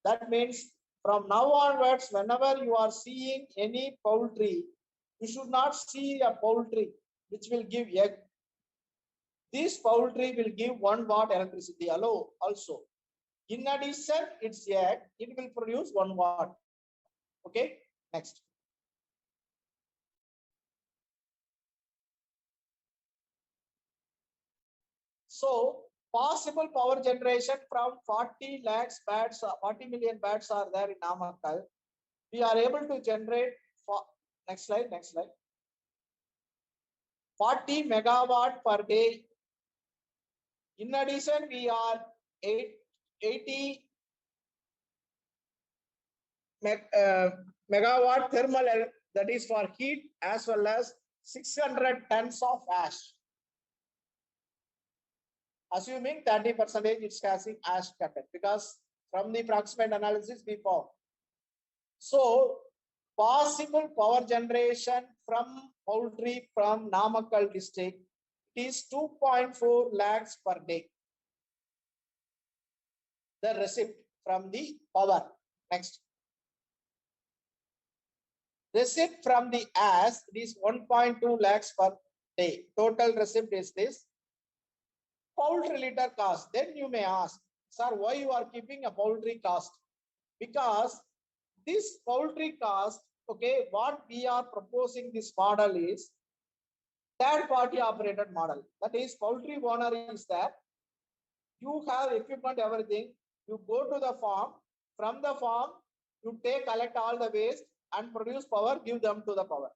That means from now onwards, whenever you are seeing any poultry, You should not see a poultry which will give egg. This poultry will give 1 watt electricity also. In addition, its egg, it will produce 1 watt. Okay, next. So possible power generation from 40 lakhs bats, 40 million bats are there in Namakkal. We are able to generate for next slide. 40 megawatt per day. In addition, we are 80 megawatt thermal, that is for heat, as well as 600 tons of ash. Assuming 30% it's having ash content, because from the approximate analysis we found. So possible power generation from poultry from Namakkal district is 2.4 lakhs per day. The receipt from the power. Next. Receipt from the ash is 1.2 lakhs per day. Total receipt is this. Poultry litter cost. Then you may ask, sir, why you are keeping a poultry cost? Because this poultry cost, okay, what we are proposing this model is third party operated model. That is, poultry owner is there. You have equipment, everything. You go to the farm. From the farm, you collect all the waste and produce power, give them to the power.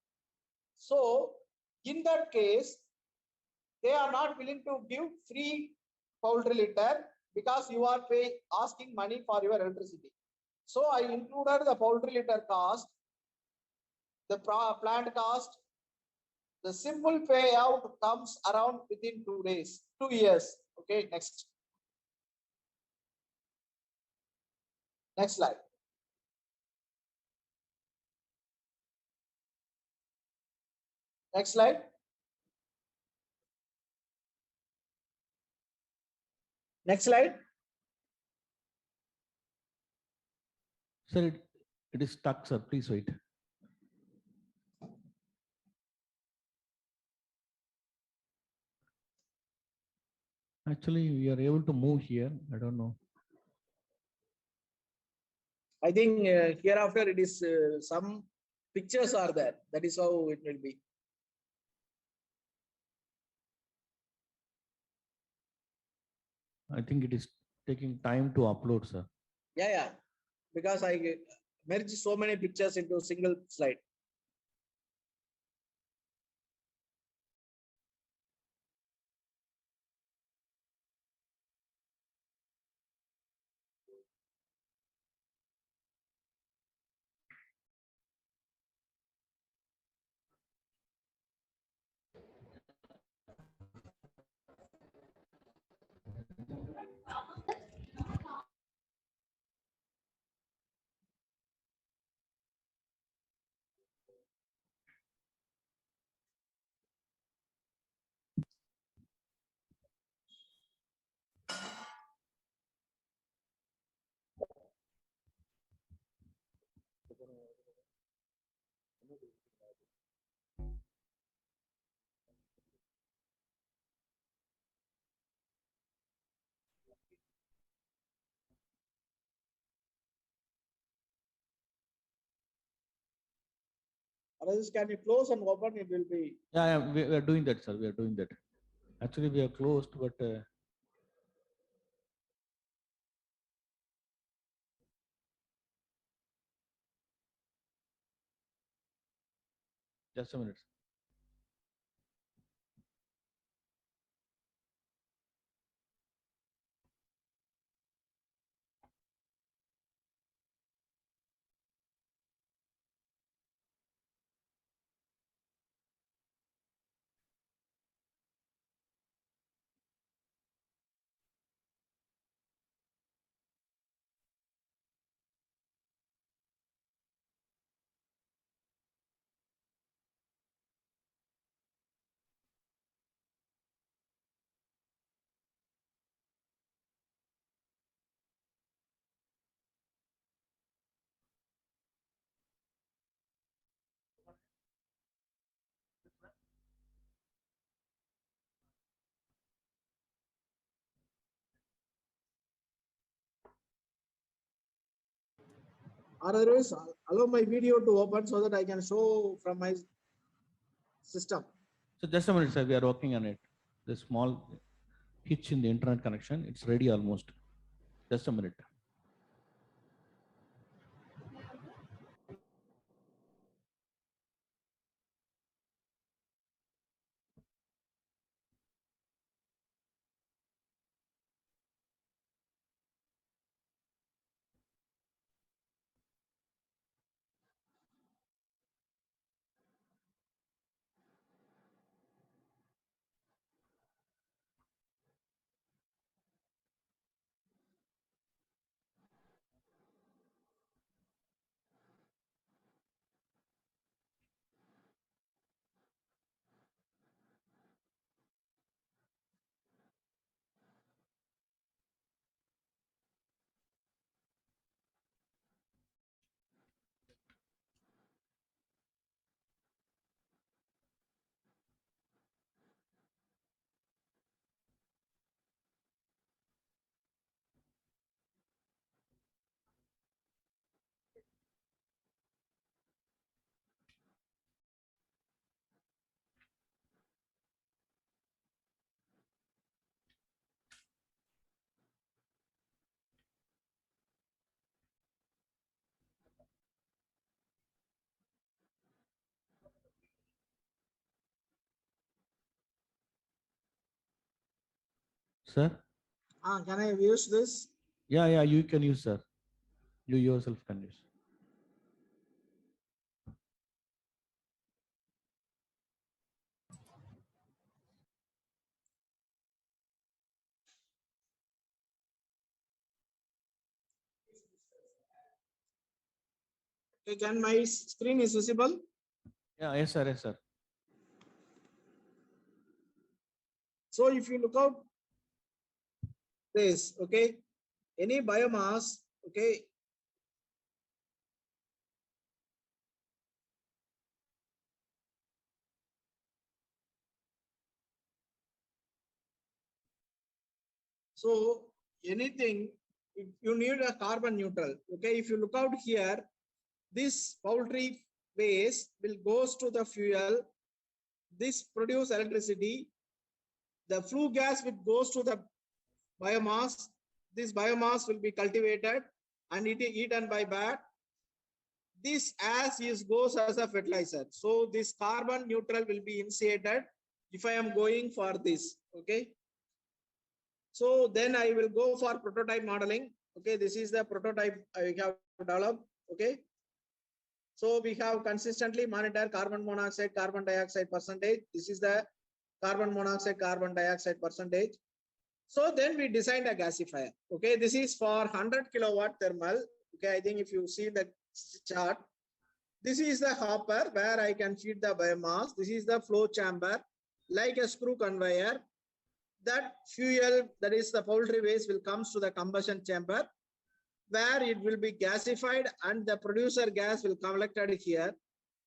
So in that case, they are not willing to give free poultry litter because you are asking money for your electricity. So I included the poultry litter cost, the plant cost. The simple payout comes around within 2 days, 2 years. Okay, next. Next slide. Next slide. Next slide. Sir, it is stuck, sir. Please wait. Actually, we are able to move here. I don't know. I think hereafter it is some pictures are there. That is how it will be. I think it is taking time to upload, sir. Yeah. Because I merged so many pictures into a single slide. Otherwise, can you close and open? It will be. Yeah, we are doing that, sir. We are doing that. Actually, we are closed, but just a minute. Or otherwise, allow my video to open so that I can show from my system. So just a minute, sir. We are working on it. The small hitch in the internet connection. It's ready almost. Just a minute. Sir? Can I use this? Yeah, you can use, sir. You yourself can use. Okay, can my screen is visible? Yeah, yes, sir. Yes, sir. So if you look out this, okay, any biomass, okay, so anything, if you need a carbon neutral, okay, if you look out here, this poultry waste will goes to the fuel, this produce electricity, the flue gas which goes to the biomass, this biomass will be cultivated and it is eaten by bat. This as is goes as a fertilizer. So this carbon neutral will be initiated if I am going for this. Okay. So then I will go for prototype modeling. Okay, this is the prototype I have developed. Okay. So we have consistently monitor carbon monoxide, carbon dioxide percentage. This is the carbon monoxide, carbon dioxide percentage. So then we designed a gasifier. Okay, this is for 100 kilowatt thermal. Okay, I think if you see the chart, this is the hopper where I can feed the biomass. This is the flow chamber, like a screw conveyor. That fuel, that is the poultry waste, will comes to the combustion chamber, where it will be gasified and the producer gas will collected here.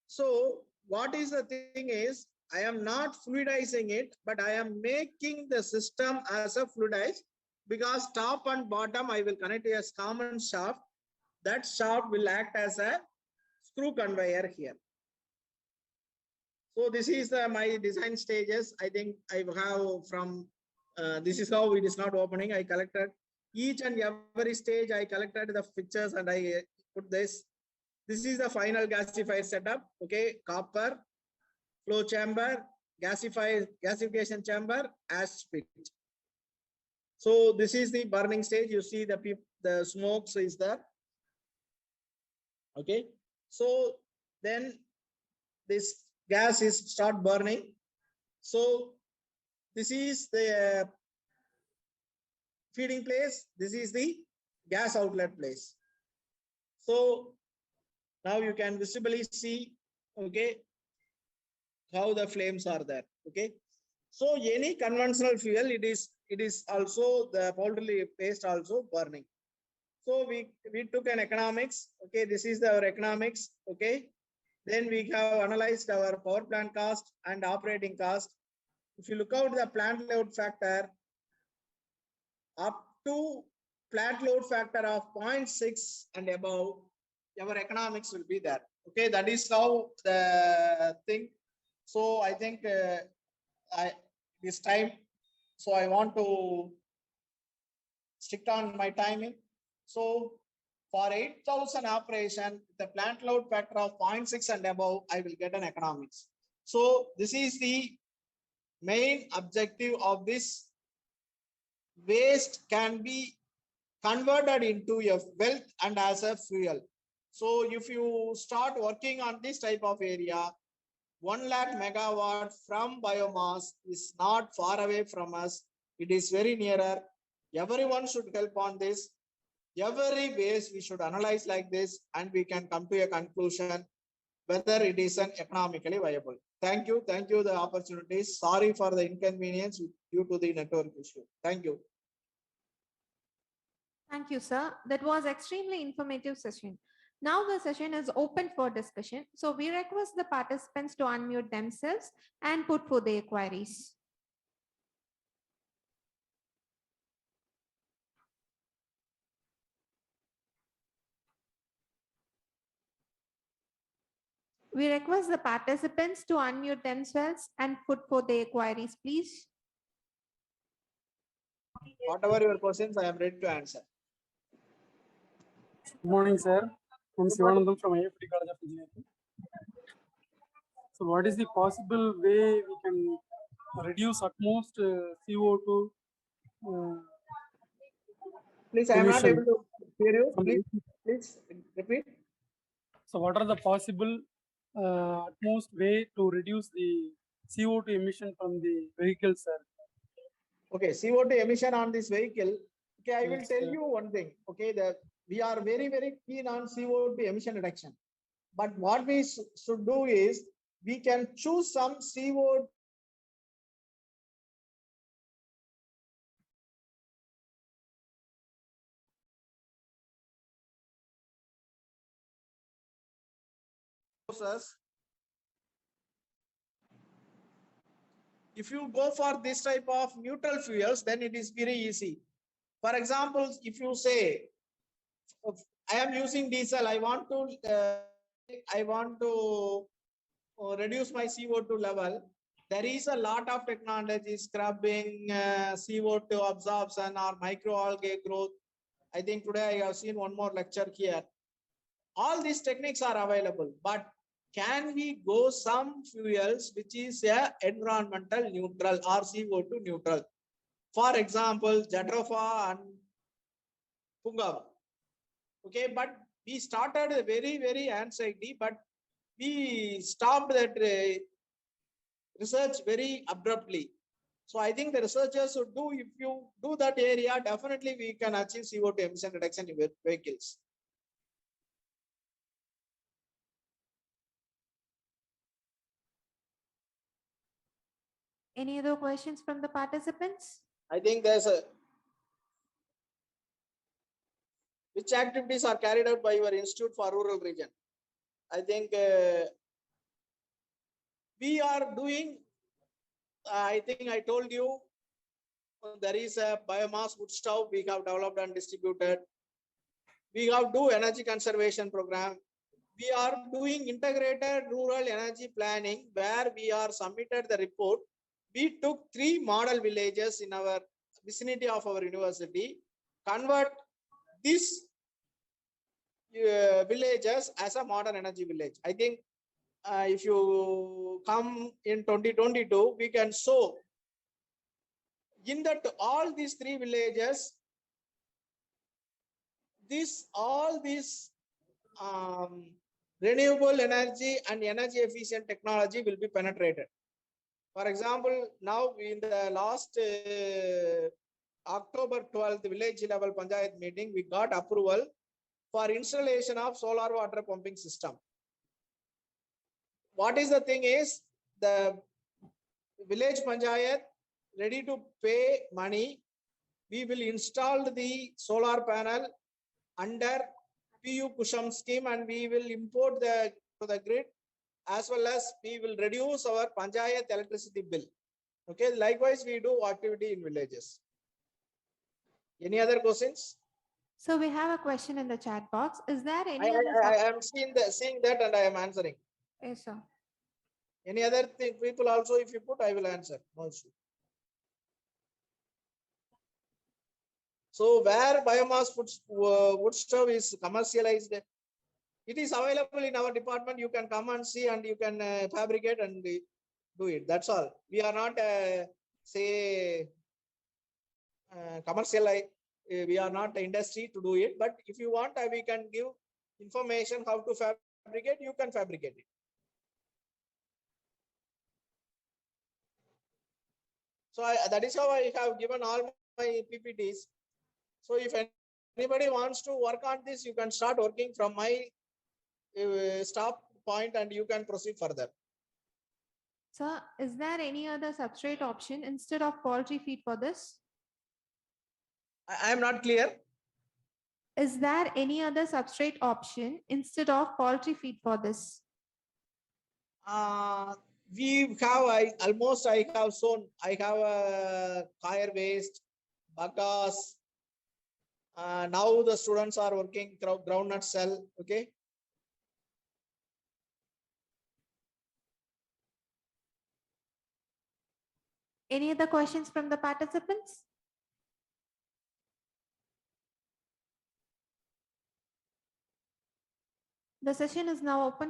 So what is the thing is, I am not fluidizing it, but I am making the system as a fluidized, because top and bottom I will connect a common shaft. That shaft will act as a screw conveyor here. So this is my design stages. I think I have from, this is how it is not opening. I collected each and every stage. I collected the pictures and I put this. This is the final gasifier setup. Okay, copper, flow chamber, gasification chamber, ash pit. So this is the burning stage. You see the smokes is there. Okay, so then this gas is start burning. So this is the feeding place. This is the gas outlet place. So now you can visibly see, okay, how the flames are there. Okay, so any conventional fuel, it is also the poultry waste also burning. So we took an economics. Okay, this is our economics. Okay, then we have analyzed our power plant cost and operating cost. If you look out the plant load factor, up to plant load factor of 0.6 and above, your economics will be there. Okay, that is how the thing. So I think this time, so I want to stick on my timing. So for 8,000 operation, the plant load factor of 0.6 and above, I will get an economics. So this is the main objective of this. Waste can be converted into a wealth and as a fuel. So if you start working on this type of area, 1 lakh megawatt from biomass is not far away from us. It is very nearer. Everyone should help on this. Every waste we should analyze like this, and we can come to a conclusion whether it is an economically viable. Thank you the opportunities. Sorry for the inconvenience due to the network issue. Thank you. Thank you, sir. That was extremely informative session. Now the session is open for discussion. So we request the participants to unmute themselves and put forth their queries. We request the participants to unmute themselves and put forth their queries, please. Whatever your questions, I am ready to answer. Good morning, sir. I'm Sivanandam from IFT College of Engineering. So, what is the possible way we can reduce at most CO2? Please, I am not Emission. able to hear you. Please repeat. So, what are the possible at most way to reduce the CO2 emission from the vehicles, sir? Okay, CO2 emission on this vehicle. Okay, I will Yes, tell sir. you one thing. Okay, that we are very, very keen on CO2 emission reduction. But what we should do is we can choose some CO2 sources. If you go for this type of neutral fuels, then it is very easy. For example, if you say, I am using diesel, I want to reduce my CO2 level. There is a lot of technology, scrubbing, CO2 absorption or microalgae growth. I think today I have seen one more lecture here. All these techniques are available, but can we go some fuels which is a environmental neutral or CO2 neutral? For example, Jatropha and Pungav. Okay, but we started very, very anxiety, but we stopped that research very abruptly. So I think the researchers should do, if you do that area, definitely we can achieve CO2 emission reduction in vehicles. Any other questions from the participants? I think there's a, which activities are carried out by your institute for rural region? I think we are doing, I think I told you, there is a biomass wood stove we have developed and distributed. We have do energy conservation program. We are doing integrated rural energy planning where we are submitted the report. We took 3 model villages in our vicinity of our university, convert these villages as a modern energy village. I think if you come in 2022, we can show in that all these 3 villages, all these renewable energy and energy efficient technology will be penetrated. For example, now in the last October 12th village level Panchayat meeting, we got approval for installation of solar water pumping system. What is the thing is, the village Panchayat ready to pay money. We will install the solar panel under PU Kusham scheme, and we will import to the grid, as well as we will reduce our Panchayat electricity bill. Okay, likewise we do activity in villages. Any other questions? So we have a question in the chat box. Is there I, any I, other? I am seeing that and I am answering. Yes, sir. Any other thing, people also, if you put, I will answer. No issue. So where biomass wood stove is commercialized, it is available in our department. You can come and see and you can fabricate and do it. That's all. We are not say commercial. We are not industry to do it. But if you want, we can give information how to fabricate. You can fabricate it. So that is how I have given all my PPTs. So if anybody wants to work on this, you can start working from my stop point and you can proceed further. Sir, is there any other substrate option instead of poultry feed for this? I am not clear. Is there any other substrate option instead of poultry feed for this? We have I have shown. I have fire waste, bagasse. Now the students are working groundnut cell. Okay. Any other questions from the participants? The session is now open